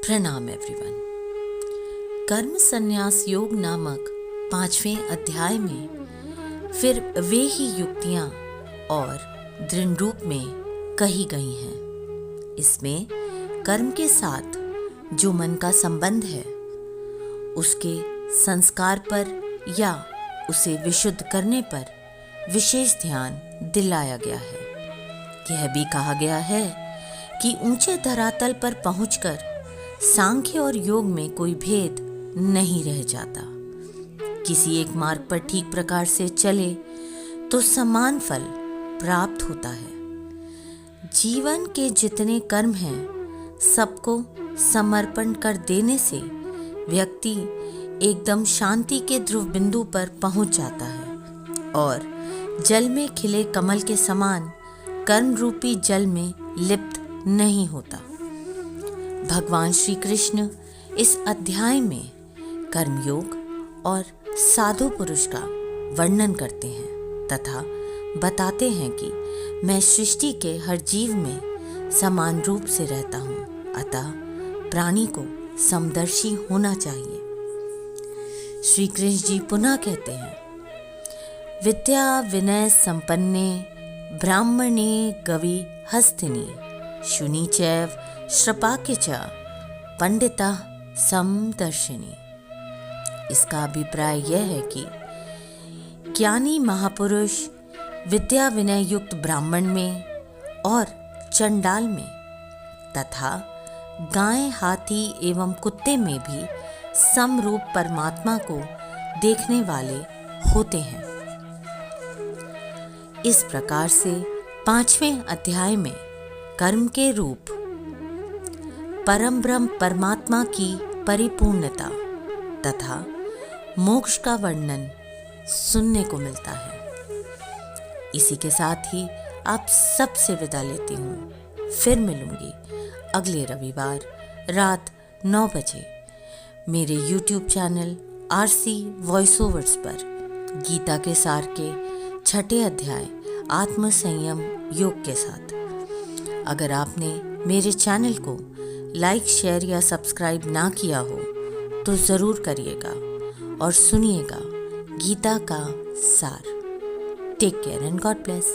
प्रणाम एवरीवन। कर्म संन्यास योग नामक 5वें अध्याय में फिर वे ही युक्तियां और दृढ़ रूप में कही गई हैं। इसमें कर्म के साथ जो मन का संबंध है उसके संस्कार पर या उसे विशुद्ध करने पर विशेष ध्यान दिलाया गया है। यह भी कहा गया है कि ऊंचे धरातल पर पहुंचकर सांख्य और योग में कोई भेद नहीं रह जाता। किसी एक मार्ग पर ठीक प्रकार से चले तो समान फल प्राप्त होता है। जीवन के जितने कर्म हैं सबको समर्पण कर देने से व्यक्ति एकदम शांति के ध्रुव बिंदु पर पहुंच जाता है और जल में खिले कमल के समान कर्म रूपी जल में लिप्त नहीं होता। भगवान श्री कृष्ण इस अध्याय में कर्मयोग और साधु पुरुष का वर्णन करते हैं तथा बताते हैं कि मैं सृष्टि के हर जीव में समान रूप से रहता हूँ, अतः प्राणी को समदर्शी होना चाहिए। श्री कृष्ण जी पुनः कहते हैं, विद्या विनय संपन्ने ब्राह्मणे गवि हस्तिनी शुनि चैव श्रपाके च पंडिता समदर्शिनी। इसका अभिप्राय यह है कि ज्ञानी महापुरुष विद्या विनय युक्त ब्राह्मण में और चंडाल में तथा गाय हाथी एवं कुत्ते में भी समरूप परमात्मा को देखने वाले होते हैं। इस प्रकार से 5वें अध्याय में कर्म के रूप परम ब्रह्म परमात्मा की परिपूर्णता तथा मोक्ष का वर्णन सुनने को मिलता है। इसी के साथ ही आप सबसे विदा लेती हूँ। फिर मिलूंगी अगले रविवार रात 9 बजे मेरे YouTube channel RC voice overs पर गीता के सार के 6ठे अध्याय आत्म संयम योग के साथ। अगर आपने मेरे चैनल को लाइक शेयर या सब्सक्राइब ना किया हो तो ज़रूर करिएगा और सुनिएगा गीता का सार। Take care and God bless.